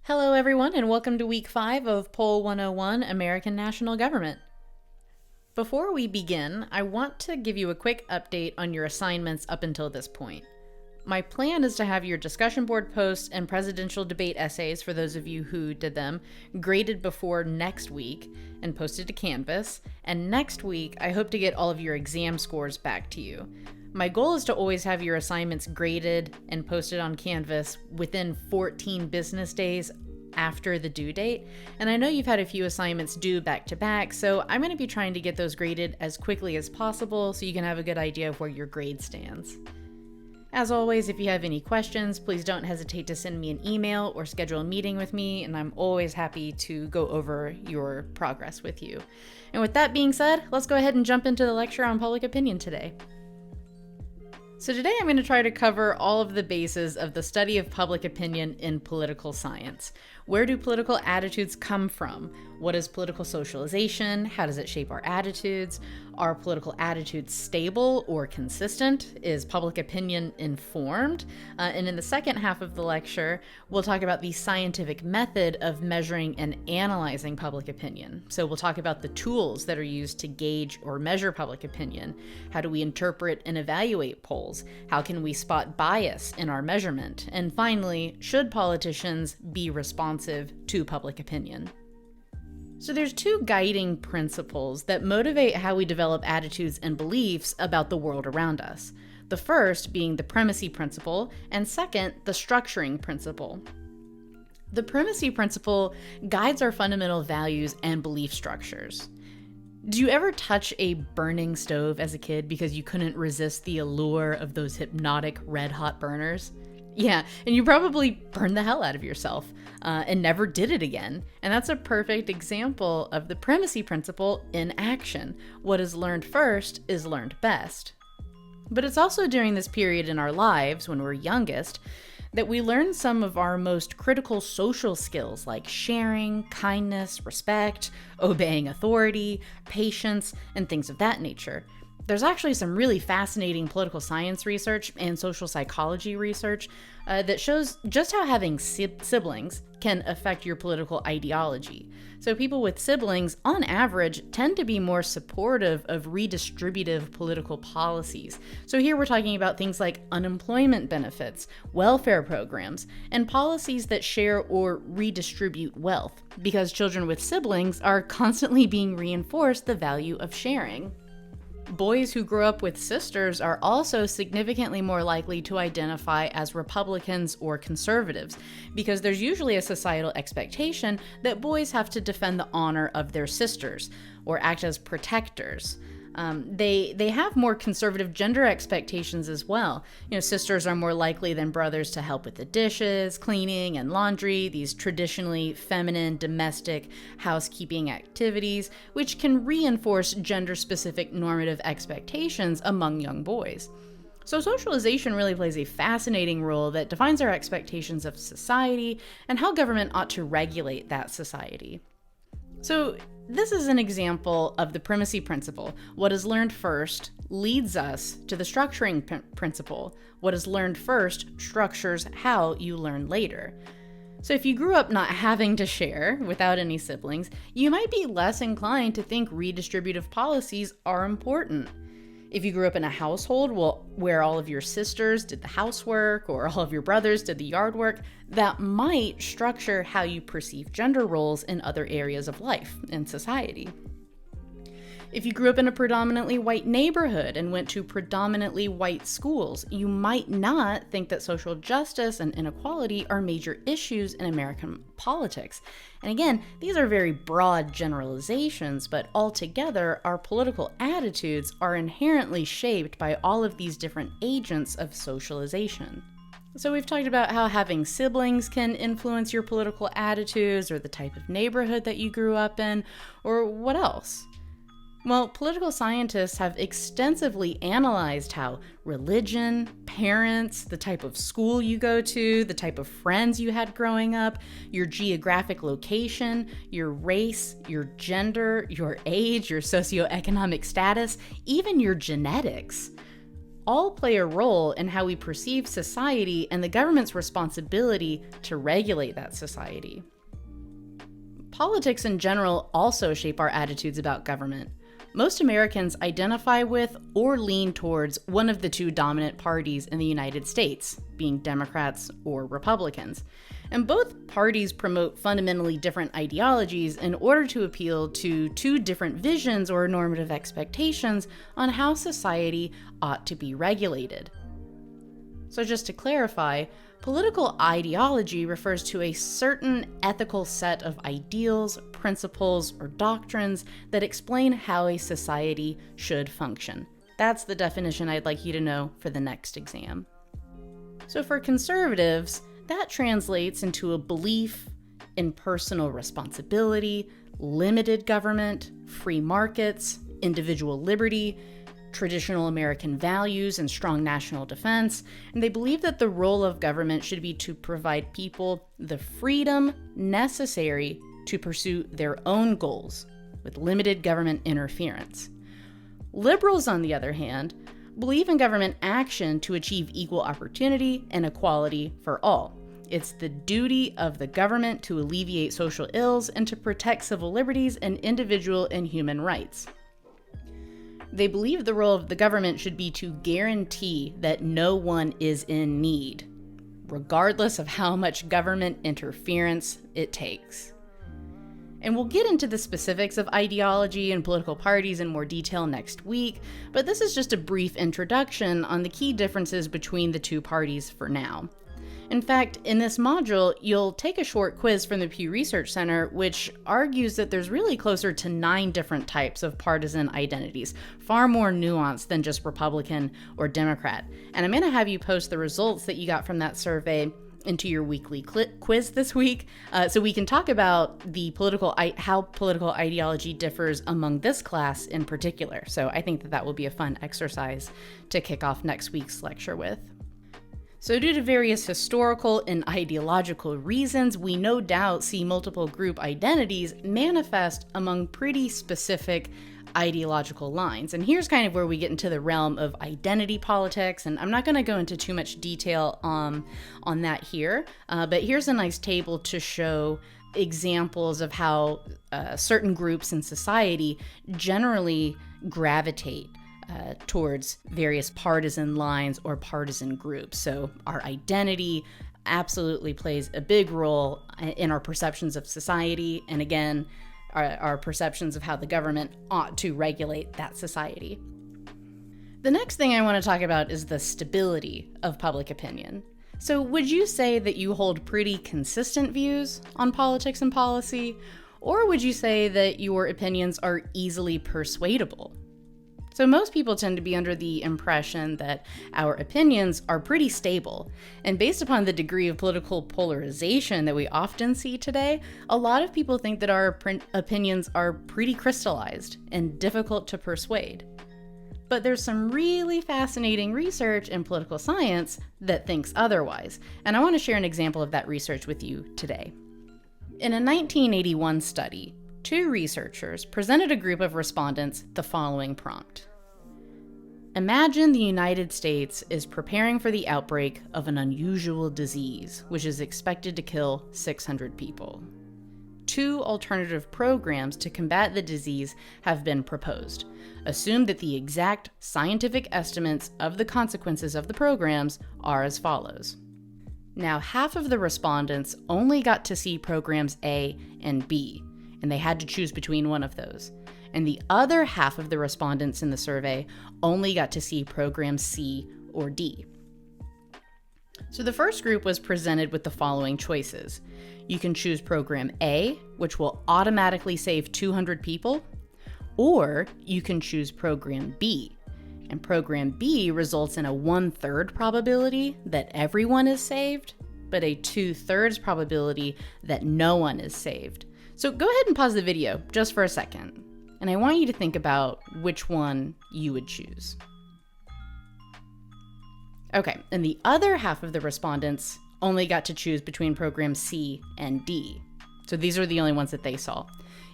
Hello everyone and welcome to week 5 of Poll 101 American National Government. Before we begin, I want to give you a quick update on your assignments up until this point. My plan is to have your discussion board posts and presidential debate essays, for those of you who did them, graded before next week and posted to Canvas, and next week I hope to get all of your exam scores back to you. My goal is to always have your assignments graded and posted on Canvas within 14 business days after the due date, and I know you've had a few assignments due back to back, so I'm going to be trying to get those graded as quickly as possible so you can have a good idea of where your grade stands. As always, if you have any questions, please don't hesitate to send me an email or schedule a meeting with me, and I'm always happy to go over your progress with you. And with that being said, let's go ahead and jump into the lecture on public opinion today. So today I'm going to try to cover all of the bases of the study of public opinion in political science. Where do political attitudes come from? What is political socialization? How does it shape our attitudes? Are political attitudes stable or consistent? Is public opinion informed? And in the second half of the lecture, we'll talk about the scientific method of measuring and analyzing public opinion. So we'll talk about the tools that are used to gauge or measure public opinion. How do we interpret and evaluate polls? How can we spot bias in our measurement? And finally, should politicians be responsive to public opinion? So there's two guiding principles that motivate how we develop attitudes and beliefs about the world around us. The first being the primacy principle, and second, the structuring principle. The primacy principle guides our fundamental values and belief structures. Do you ever touch a burning stove as a kid because you couldn't resist the allure of those hypnotic red-hot burners? Yeah, and you probably burned the hell out of yourself and never did it again. And that's a perfect example of the primacy principle in action. What is learned first is learned best. But it's also during this period in our lives, when we're youngest, that we learn some of our most critical social skills like sharing, kindness, respect, obeying authority, patience, and things of that nature. There's actually some really fascinating political science research and social psychology research that shows just how having siblings can affect your political ideology. So people with siblings, on average, tend to be more supportive of redistributive political policies. So here we're talking about things like unemployment benefits, welfare programs, and policies that share or redistribute wealth, because children with siblings are constantly being reinforced the value of sharing. Boys who grow up with sisters are also significantly more likely to identify as Republicans or conservatives, because there's usually a societal expectation that boys have to defend the honor of their sisters or act as protectors. They have more conservative gender expectations as well. Sisters are more likely than brothers to help with the dishes, cleaning, and laundry, these traditionally feminine domestic housekeeping activities, which can reinforce gender-specific normative expectations among young boys. So socialization really plays a fascinating role that defines our expectations of society and how government ought to regulate that society. So this is an example of the primacy principle. What is learned first leads us to the structuring principle. What is learned first structures how you learn later. So if you grew up not having to share without any siblings, you might be less inclined to think redistributive policies are important. If you grew up in a household where all of your sisters did the housework or all of your brothers did the yard work, that might structure how you perceive gender roles in other areas of life and society. If you grew up in a predominantly white neighborhood and went to predominantly white schools, you might not think that social justice and inequality are major issues in American politics. And again, these are very broad generalizations, but altogether, our political attitudes are inherently shaped by all of these different agents of socialization. So we've talked about how having siblings can influence your political attitudes, or the type of neighborhood that you grew up in, or what else? Well, political scientists have extensively analyzed how religion, parents, the type of school you go to, the type of friends you had growing up, your geographic location, your race, your gender, your age, your socioeconomic status, even your genetics. all play a role in how we perceive society and the government's responsibility to regulate that society. Politics in general also shape our attitudes about government. Most Americans identify with or lean towards one of the two dominant parties in the United States, being Democrats or Republicans. And both parties promote fundamentally different ideologies in order to appeal to two different visions or normative expectations on how society ought to be regulated. So just to clarify, political ideology refers to a certain ethical set of ideals, principles, or doctrines that explain how a society should function. That's the definition I'd like you to know for the next exam. So for conservatives, that translates into a belief in personal responsibility, limited government, free markets, individual liberty, traditional American values, and strong national defense, and they believe that the role of government should be to provide people the freedom necessary to pursue their own goals with limited government interference. Liberals, on the other hand, believe in government action to achieve equal opportunity and equality for all. It's the duty of the government to alleviate social ills and to protect civil liberties and individual and human rights. They believe the role of the government should be to guarantee that no one is in need, regardless of how much government interference it takes. And we'll get into the specifics of ideology and political parties in more detail next week, but this is just a brief introduction on the key differences between the two parties for now. In fact, in this module, you'll take a short quiz from the Pew Research Center, which argues that there's really closer to 9 different types of partisan identities, far more nuanced than just Republican or Democrat. And I'm going to have you post the results that you got from that survey into your weekly quiz this week, so we can talk about the how political ideology differs among this class in particular. So I think that will be a fun exercise to kick off next week's lecture with. So due to various historical and ideological reasons, we no doubt see multiple group identities manifest among pretty specific ideological lines. And here's kind of where we get into the realm of identity politics, and I'm not going to go into too much detail on that here, but here's a nice table to show examples of how certain groups in society generally gravitate towards various partisan lines or partisan groups. So our identity absolutely plays a big role in our perceptions of society, and again, our perceptions of how the government ought to regulate that society. The next thing I want to talk about is the stability of public opinion. So would you say that you hold pretty consistent views on politics and policy, or would you say that your opinions are easily persuadable? So most people tend to be under the impression that our opinions are pretty stable, and based upon the degree of political polarization that we often see today, a lot of people think that our opinions are pretty crystallized and difficult to persuade. But there's some really fascinating research in political science that thinks otherwise, and I want to share an example of that research with you today. In a 1981 study, 2 researchers presented a group of respondents the following prompt. Imagine the United States is preparing for the outbreak of an unusual disease, which is expected to kill 600 people. 2 alternative programs to combat the disease have been proposed. Assume that the exact scientific estimates of the consequences of the programs are as follows. Now, half of the respondents only got to see programs A and B, and they had to choose between one of those. And the other half of the respondents in the survey only got to see program C or D. So the first group was presented with the following choices. You can choose program A, which will automatically save 200 people, or you can choose program B. And program B results in a 1/3 probability that everyone is saved, but a 2/3 probability that no one is saved. So go ahead and pause the video just for a second, and I want you to think about which one you would choose. Okay, and the other half of the respondents only got to choose between program C and D. So these are the only ones that they saw.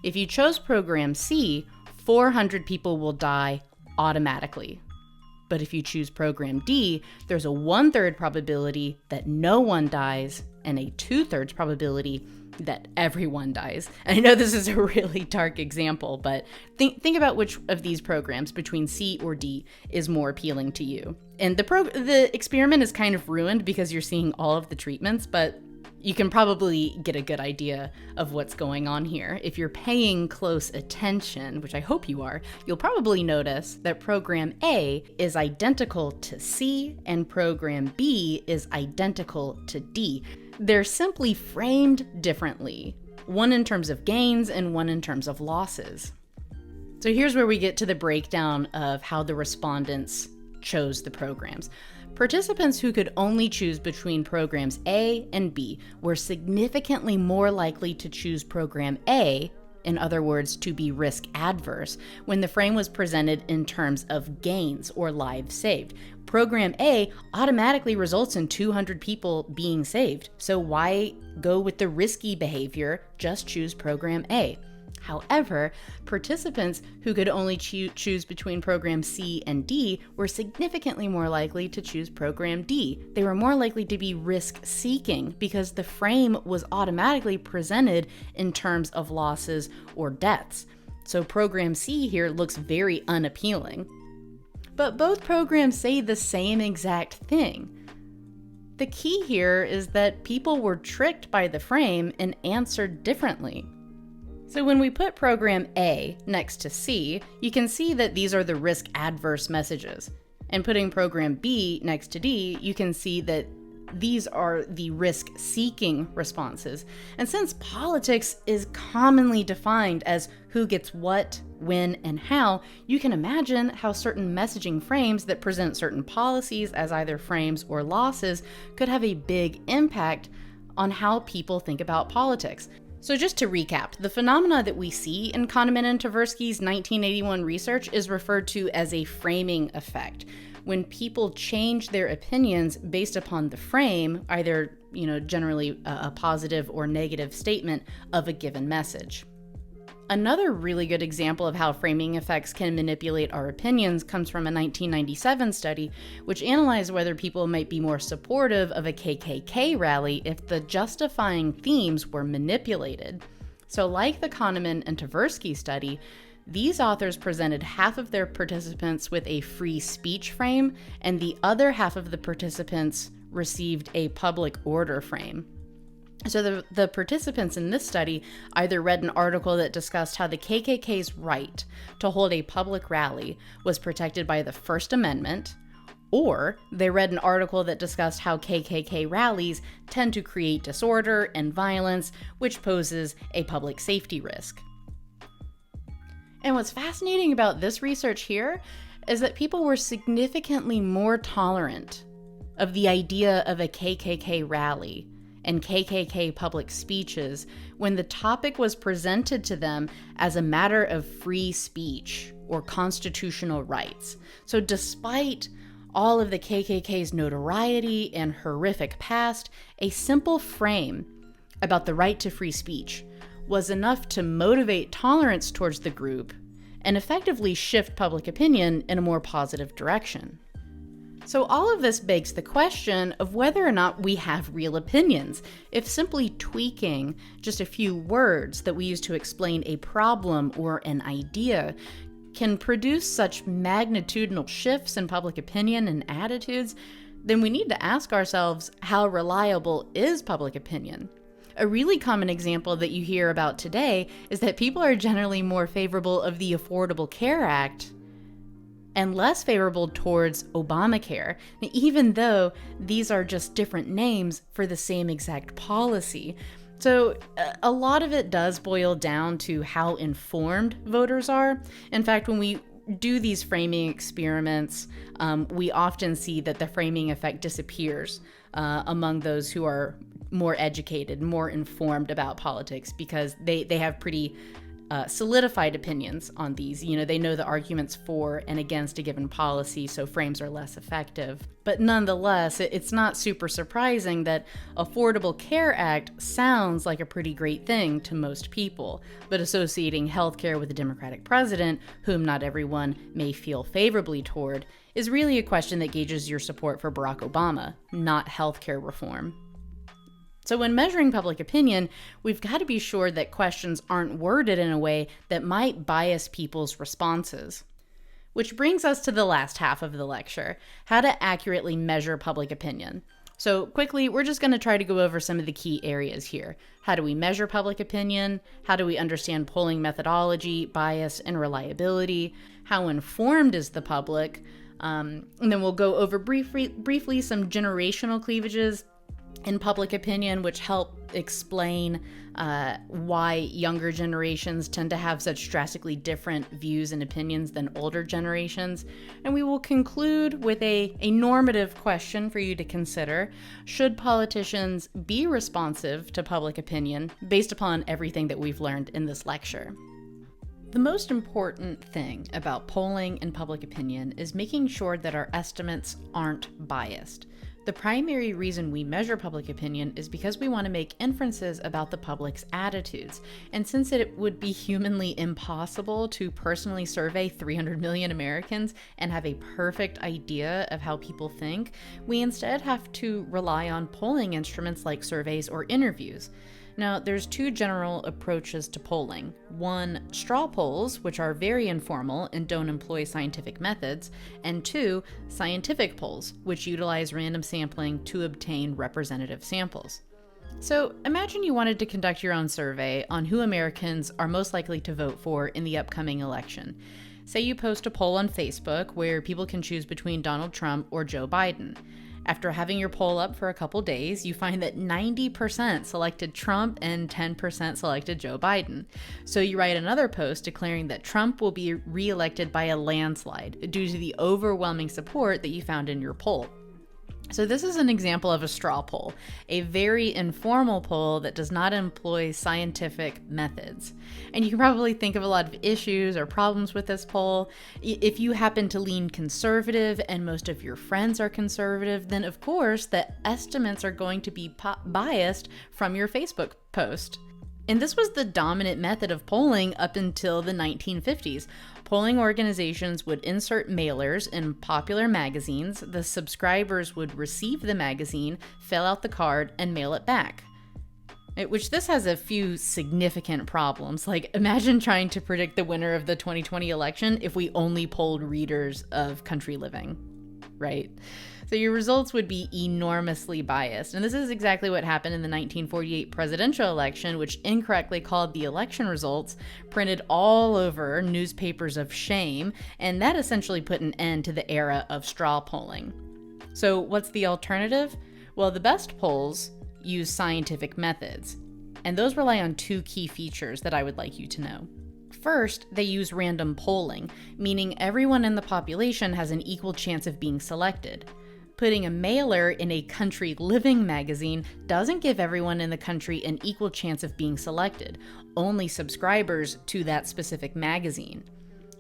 If you chose program C, 400 people will die automatically. But if you choose program D, there's a 1/3 probability that no one dies and a 2/3 probability that everyone dies. And I know this is a really dark example, but think about which of these programs between C or D is more appealing to you. And the experiment is kind of ruined because you're seeing all of the treatments, but you can probably get a good idea of what's going on here. If you're paying close attention, which I hope you are, you'll probably notice that program A is identical to C and program B is identical to D. They're simply framed differently, one in terms of gains and one in terms of losses. So here's where we get to the breakdown of how the respondents chose the programs. Participants who could only choose between programs A and B were significantly more likely to choose program A, in other words, to be risk adverse, when the frame was presented in terms of gains or lives saved. Program A automatically results in 200 people being saved, so why go with the risky behavior? Just choose program A. However, participants who could only choose between program C and D were significantly more likely to choose program D. They were more likely to be risk-seeking because the frame was automatically presented in terms of losses or deaths. So program C here looks very unappealing. But both programs say the same exact thing. The key here is that people were tricked by the frame and answered differently. So when we put program A next to C, you can see that these are the risk-adverse messages. And putting program B next to D, you can see that these are the risk-seeking responses. And since politics is commonly defined as who gets what, when, and how, you can imagine how certain messaging frames that present certain policies as either frames or losses could have a big impact on how people think about politics. So just to recap, the phenomena that we see in Kahneman and Tversky's 1981 research is referred to as a framing effect. When people change their opinions based upon the frame, either, generally a positive or negative statement of a given message. Another really good example of how framing effects can manipulate our opinions comes from a 1997 study, which analyzed whether people might be more supportive of a KKK rally if the justifying themes were manipulated. So like the Kahneman and Tversky study, these authors presented half of their participants with a free speech frame, and the other half of the participants received a public order frame. So the participants in this study either read an article that discussed how the KKK's right to hold a public rally was protected by the First Amendment, or they read an article that discussed how KKK rallies tend to create disorder and violence, which poses a public safety risk. And what's fascinating about this research here is that people were significantly more tolerant of the idea of a KKK rally and KKK public speeches when the topic was presented to them as a matter of free speech or constitutional rights. So despite all of the KKK's notoriety and horrific past, a simple frame about the right to free speech was enough to motivate tolerance towards the group and effectively shift public opinion in a more positive direction. So all of this begs the question of whether or not we have real opinions, if simply tweaking just a few words that we use to explain a problem or an idea can produce such magnitudinal shifts in public opinion and attitudes, then we need to ask ourselves, how reliable is public opinion? A really common example that you hear about today is that people are generally more favorable of the Affordable Care Act and less favorable towards Obamacare, even though these are just different names for the same exact policy. So a lot of it does boil down to how informed voters are. In fact, when we do these framing experiments, we often see that the framing effect disappears among those who are more educated, more informed about politics, because they have pretty solidified opinions on these. They know the arguments for and against a given policy, so frames are less effective. But nonetheless, it's not super surprising that Affordable Care Act sounds like a pretty great thing to most people, but associating healthcare with a Democratic president, whom not everyone may feel favorably toward, is really a question that gauges your support for Barack Obama, not healthcare reform. So when measuring public opinion, we've got to be sure that questions aren't worded in a way that might bias people's responses. Which brings us to the last half of the lecture, how to accurately measure public opinion. So quickly, we're just going to try to go over some of the key areas here. How do we measure public opinion? How do we understand polling methodology, bias, and reliability? How informed is the public? And then we'll go over briefly some generational cleavages in public opinion, which help explain why younger generations tend to have such drastically different views and opinions than older generations. And we will conclude with a normative question for you to consider. Should politicians be responsive to public opinion based upon everything that we've learned in this lecture? The most important thing about polling and public opinion is making sure that our estimates aren't biased. The primary reason we measure public opinion is because we want to make inferences about the public's attitudes. And since it would be humanly impossible to personally survey 300 million Americans and have a perfect idea of how people think, we instead have to rely on polling instruments like surveys or interviews. Now, there's two general approaches to polling. One, straw polls, which are very informal and don't employ scientific methods, and two, scientific polls, which utilize random sampling to obtain representative samples. So imagine you wanted to conduct your own survey on who Americans are most likely to vote for in the upcoming election. Say you post a poll on Facebook where people can choose between Donald Trump or Joe Biden. After having your poll up for a couple days, you find that 90% selected Trump and 10% selected Joe Biden. So you write another post declaring that Trump will be reelected by a landslide due to the overwhelming support that you found in your poll. So this is an example of a straw poll, a very informal poll that does not employ scientific methods. And you can probably think of a lot of issues or problems with this poll. If you happen to lean conservative and most of your friends are conservative, then of course the estimates are going to be biased from your Facebook post. And this was the dominant method of polling up until the 1950s. Polling organizations would insert mailers in popular magazines. The subscribers would receive the magazine, fill out the card, and mail it back. Which this has a few significant problems. Like, imagine trying to predict the winner of the 2020 election if we only polled readers of Country Living, right? So your results would be enormously biased. And this is exactly what happened in the 1948 presidential election, which incorrectly called the election results, printed all over newspapers of shame, and that essentially put an end to the era of straw polling. So what's the alternative? Well, the best polls use scientific methods, and those rely on two key features that I would like you to know. First, they use random polling, meaning everyone in the population has an equal chance of being selected. Putting a mailer in a Country Living magazine doesn't give everyone in the country an equal chance of being selected, only subscribers to that specific magazine.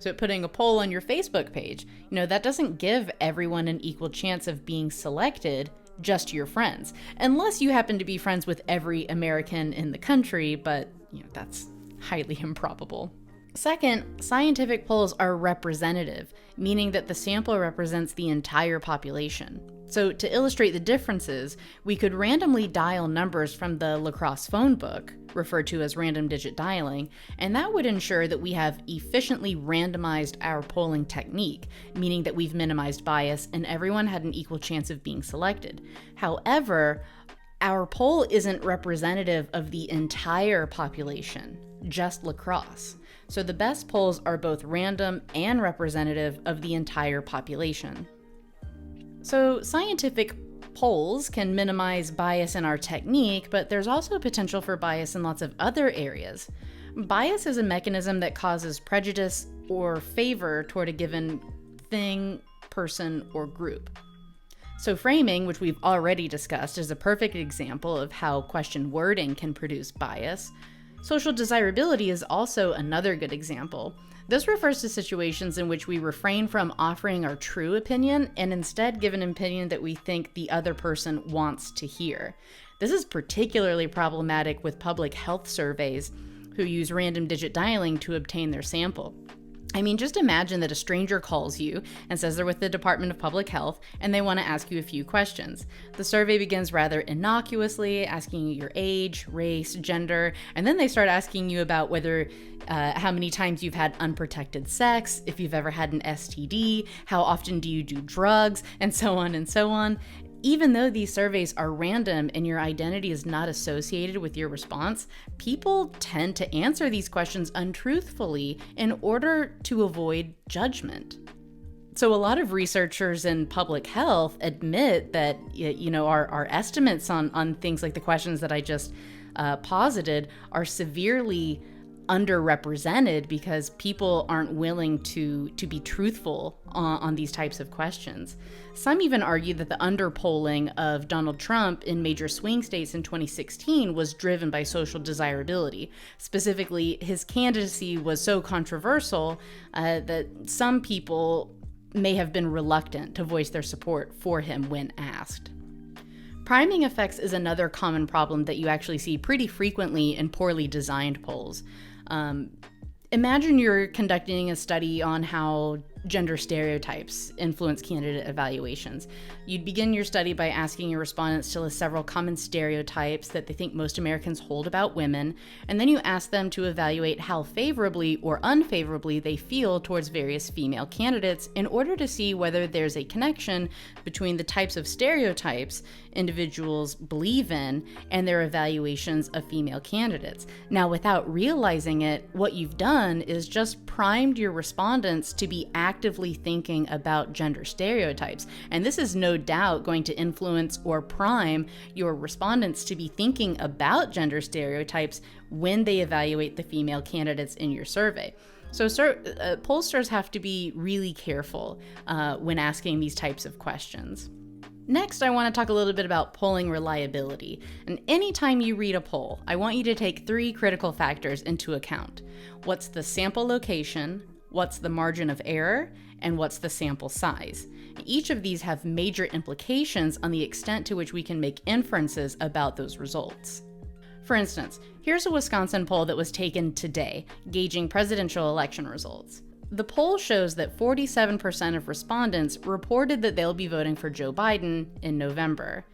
So putting a poll on your Facebook page, that doesn't give everyone an equal chance of being selected, just your friends, unless you happen to be friends with every American in the country, but that's highly improbable. Second, scientific polls are representative, meaning that the sample represents the entire population. So to illustrate the differences, we could randomly dial numbers from the lacrosse phone book, referred to as random digit dialing, and that would ensure that we have efficiently randomized our polling technique, meaning that we've minimized bias and everyone had an equal chance of being selected. However, our poll isn't representative of the entire population, just lacrosse. So the best polls are both random and representative of the entire population. So scientific polls can minimize bias in our technique, but there's also potential for bias in lots of other areas. Bias is a mechanism that causes prejudice or favor toward a given thing, person, or group. So framing, which we've already discussed, is a perfect example of how question wording can produce bias. Social desirability is also another good example. This refers to situations in which we refrain from offering our true opinion and instead give an opinion that we think the other person wants to hear. This is particularly problematic with public health surveys who use random digit dialing to obtain their sample. I mean, just imagine that a stranger calls you and says they're with the Department of Public Health and they want to ask you a few questions. The survey begins rather innocuously, asking you your age, race, gender, and then they start asking you about whether how many times you've had unprotected sex, if you've ever had an STD, how often do you do drugs, and so on and so on. Even though these surveys are random and your identity is not associated with your response, people tend to answer these questions untruthfully in order to avoid judgment. So a lot of researchers in public health admit that, our estimates on things like the questions that I just posited are severely underrepresented because people aren't willing to be truthful on these types of questions. Some even argue that the underpolling of Donald Trump in major swing states in 2016 was driven by social desirability. Specifically, his candidacy was so controversial that some people may have been reluctant to voice their support for him when asked. Priming effects is another common problem that you actually see pretty frequently in poorly designed polls. Imagine you're conducting a study on how gender stereotypes influence candidate evaluations. You'd begin your study by asking your respondents to list several common stereotypes that they think most Americans hold about women, and then you ask them to evaluate how favorably or unfavorably they feel towards various female candidates in order to see whether there's a connection between the types of stereotypes individuals believe in and their evaluations of female candidates. Now, without realizing it, what you've done is just primed your respondents to be actively thinking about gender stereotypes. And this is no doubt going to influence or prime your respondents to be thinking about gender stereotypes when they evaluate the female candidates in your survey. So pollsters have to be really careful when asking these types of questions. Next, I want to talk a little bit about polling reliability. And anytime you read a poll, I want you to take 3 critical factors into account. What's the sample location? What's the margin of error? And what's the sample size? Each of these have major implications on the extent to which we can make inferences about those results. For instance, here's a Wisconsin poll that was taken today, gauging presidential election results. The poll shows that 47% of respondents reported that they'll be voting for Joe Biden in November.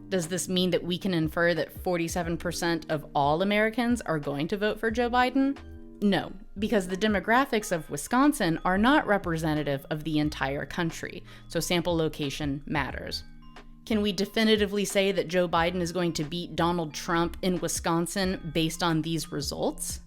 Does this mean that we can infer that 47% of all Americans are going to vote for Joe Biden? No, because the demographics of Wisconsin are not representative of the entire country, so sample location matters. Can we definitively say that Joe Biden is going to beat Donald Trump in Wisconsin based on these results?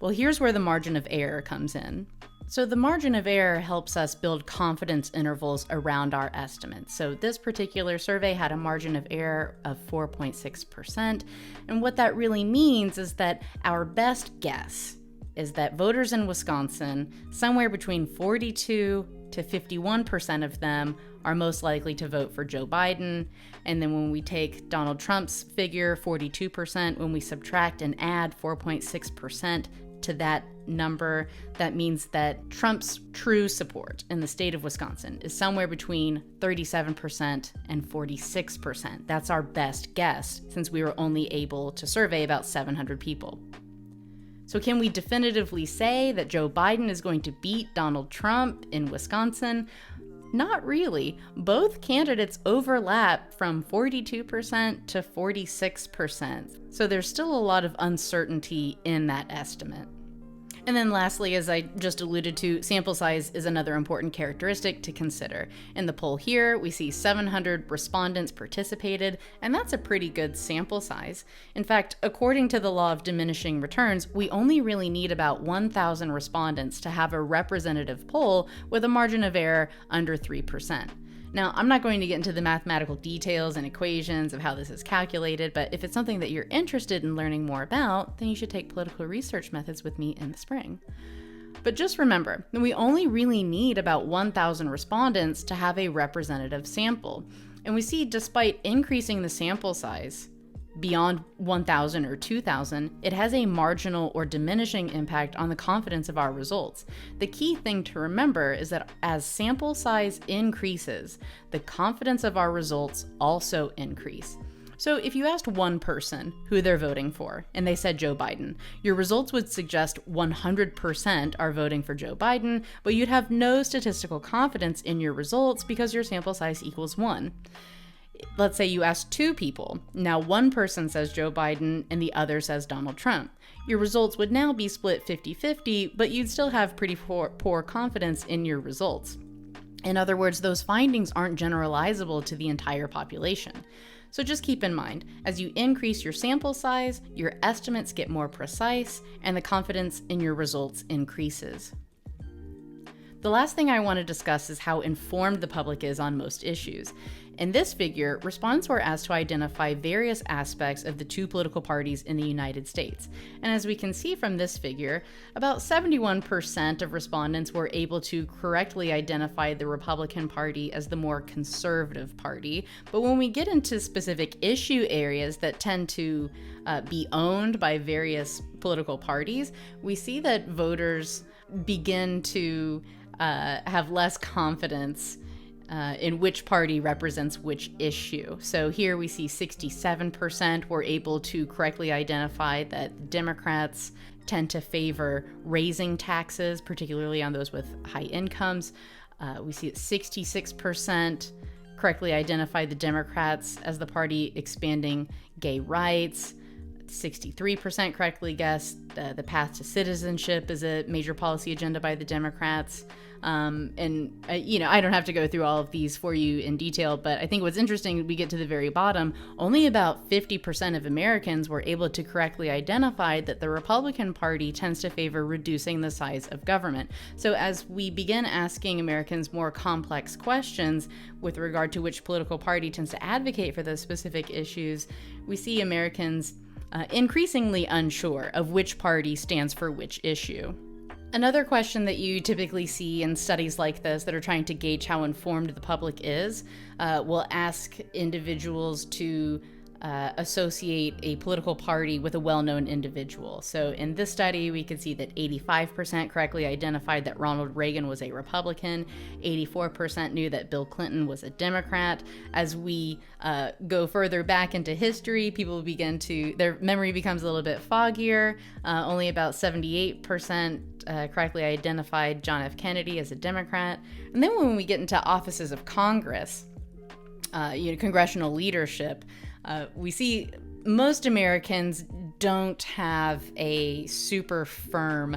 Well, here's where the margin of error comes in. So the margin of error helps us build confidence intervals around our estimates. So this particular survey had a margin of error of 4.6%. And what that really means is that our best guess is that voters in Wisconsin, somewhere between 42 to 51% of them are most likely to vote for Joe Biden. And then when we take Donald Trump's figure, 42%, when we subtract and add 4.6% to that number, that means that Trump's true support in the state of Wisconsin is somewhere between 37% and 46%. That's our best guess, since we were only able to survey about 700 people. So can we definitively say that Joe Biden is going to beat Donald Trump in Wisconsin? Not really. Both candidates overlap from 42% to 46%. So there's still a lot of uncertainty in that estimate. And then lastly, as I just alluded to, sample size is another important characteristic to consider. In the poll here, we see 700 respondents participated, and that's a pretty good sample size. In fact, according to the law of diminishing returns, we only really need about 1,000 respondents to have a representative poll with a margin of error under 3%. Now, I'm not going to get into the mathematical details and equations of how this is calculated, but if it's something that you're interested in learning more about, then you should take political research methods with me in the spring. But just remember that we only really need about 1,000 respondents to have a representative sample. And we see, despite increasing the sample size, beyond 1,000 or 2,000, it has a marginal or diminishing impact on the confidence of our results. The key thing to remember is that as sample size increases, the confidence of our results also increase. So if you asked one person who they're voting for, and they said Joe Biden, your results would suggest 100% are voting for Joe Biden, but you'd have no statistical confidence in your results because your sample size equals 1. Let's say you ask two people. Now one person says Joe Biden and the other says Donald Trump. Your results would now be split 50-50, but you'd still have pretty poor confidence in your results. In other words, those findings aren't generalizable to the entire population. So just keep in mind, as you increase your sample size, your estimates get more precise, and the confidence in your results increases. The last thing I want to discuss is how informed the public is on most issues. In this figure, respondents were asked to identify various aspects of the two political parties in the United States. And as we can see from this figure, about 71% of respondents were able to correctly identify the Republican Party as the more conservative party. But when we get into specific issue areas that tend to be owned by various political parties, we see that voters begin to have less confidence in which party represents which issue. So here we see 67% were able to correctly identify that Democrats tend to favor raising taxes, particularly on those with high incomes. We see that 66% correctly identified the Democrats as the party expanding gay rights. 63% correctly guessed the path to citizenship is a major policy agenda by the Democrats. I don't have to go through all of these for you in detail, but I think what's interesting, we get to the very bottom, only about 50% of Americans were able to correctly identify that the Republican Party tends to favor reducing the size of government. So as we begin asking Americans more complex questions with regard to which political party tends to advocate for those specific issues, we see Americans increasingly unsure of which party stands for which issue. Another question that you typically see in studies like this that are trying to gauge how informed the public is will ask individuals to associate a political party with a well-known individual. So in this study, we could see that 85% correctly identified that Ronald Reagan was a Republican, 84% knew that Bill Clinton was a Democrat. As we go further back into history, people begin to, their memory becomes a little bit foggier. Only about 78% correctly identified John F. Kennedy as a Democrat. And then when we get into offices of Congress, congressional leadership, we see most Americans don't have a super firm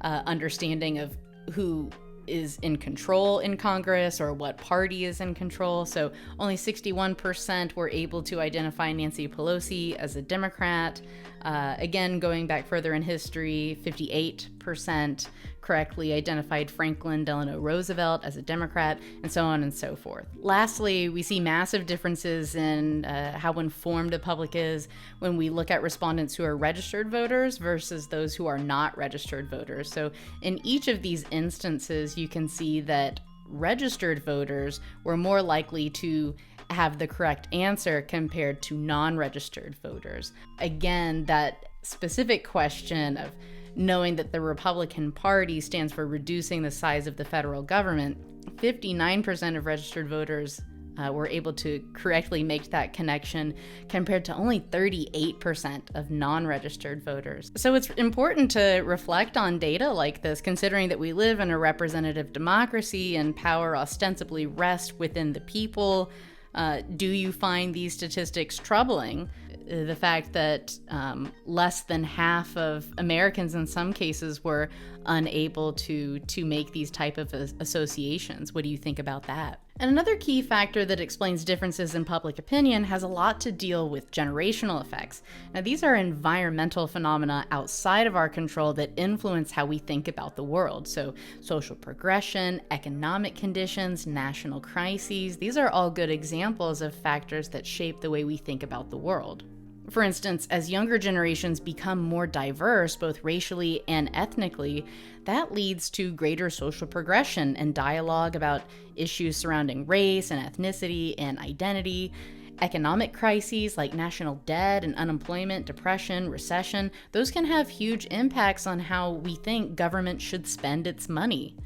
understanding of who is in control in Congress or what party is in control. So only 61% were able to identify Nancy Pelosi as a Democrat. Again, going back further in history, 58% correctly identified Franklin Delano Roosevelt as a Democrat, and so on and so forth. Lastly, we see massive differences in how informed the public is when we look at respondents who are registered voters versus those who are not registered voters. So in each of these instances, you can see that registered voters were more likely to have the correct answer compared to non-registered voters. Again, that specific question of knowing that the Republican Party stands for reducing the size of the federal government, 59% of registered voters were able to correctly make that connection compared to only 38% of non-registered voters. So it's important to reflect on data like this, considering that we live in a representative democracy and power ostensibly rests within the people. Do you find these statistics troubling? The fact that less than half of Americans in some cases were unable to make these type of associations. What do you think about that? And another key factor that explains differences in public opinion has a lot to deal with generational effects. Now, these are environmental phenomena outside of our control that influence how we think about the world. So social progression, economic conditions, national crises, these are all good examples of factors that shape the way we think about the world. For instance, as younger generations become more diverse, both racially and ethnically, that leads to greater social progression and dialogue about issues surrounding race and ethnicity and identity. Economic crises like national debt and unemployment, depression, recession, those can have huge impacts on how we think government should spend its money.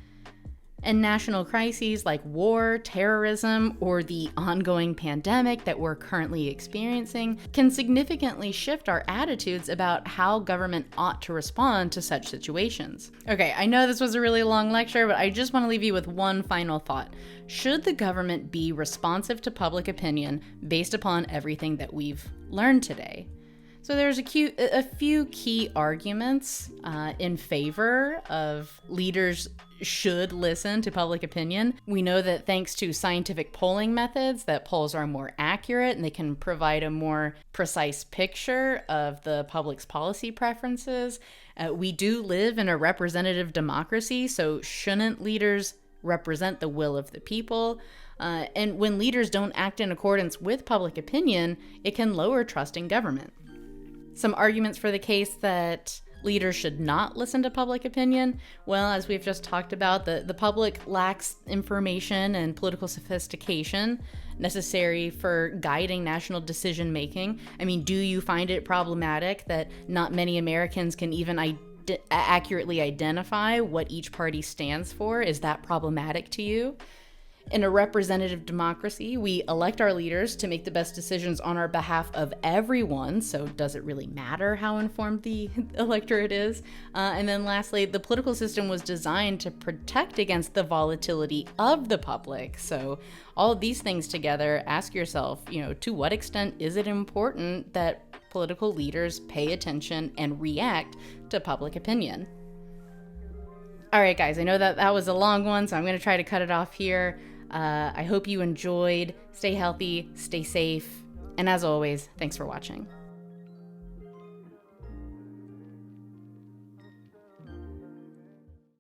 And national crises like war, terrorism, or the ongoing pandemic that we're currently experiencing can significantly shift our attitudes about how government ought to respond to such situations. Okay, I know this was a really long lecture, but I just want to leave you with one final thought. Should the government be responsive to public opinion based upon everything that we've learned today? So there's a few key arguments in favor of leaders should listen to public opinion. We know that thanks to scientific polling methods, that polls are more accurate and they can provide a more precise picture of the public's policy preferences. We do live in a representative democracy, so shouldn't leaders represent the will of the people? And when leaders don't act in accordance with public opinion, it can lower trust in government. Some arguments for the case that leaders should not listen to public opinion. Well, as we've just talked about, the public lacks information and political sophistication necessary for guiding national decision making. I mean, do you find it problematic that not many Americans can even accurately identify what each party stands for? Is that problematic to you? In a representative democracy, we elect our leaders to make the best decisions on our behalf of everyone, so does it really matter how informed the electorate is? And then lastly, the political system was designed to protect against the volatility of the public. So all of these things together, ask yourself, to what extent is it important that political leaders pay attention and react to public opinion? All right, guys, I know that was a long one, so I'm going to try to cut it off here. I hope you enjoyed. Stay healthy, stay safe, and as always, thanks for watching.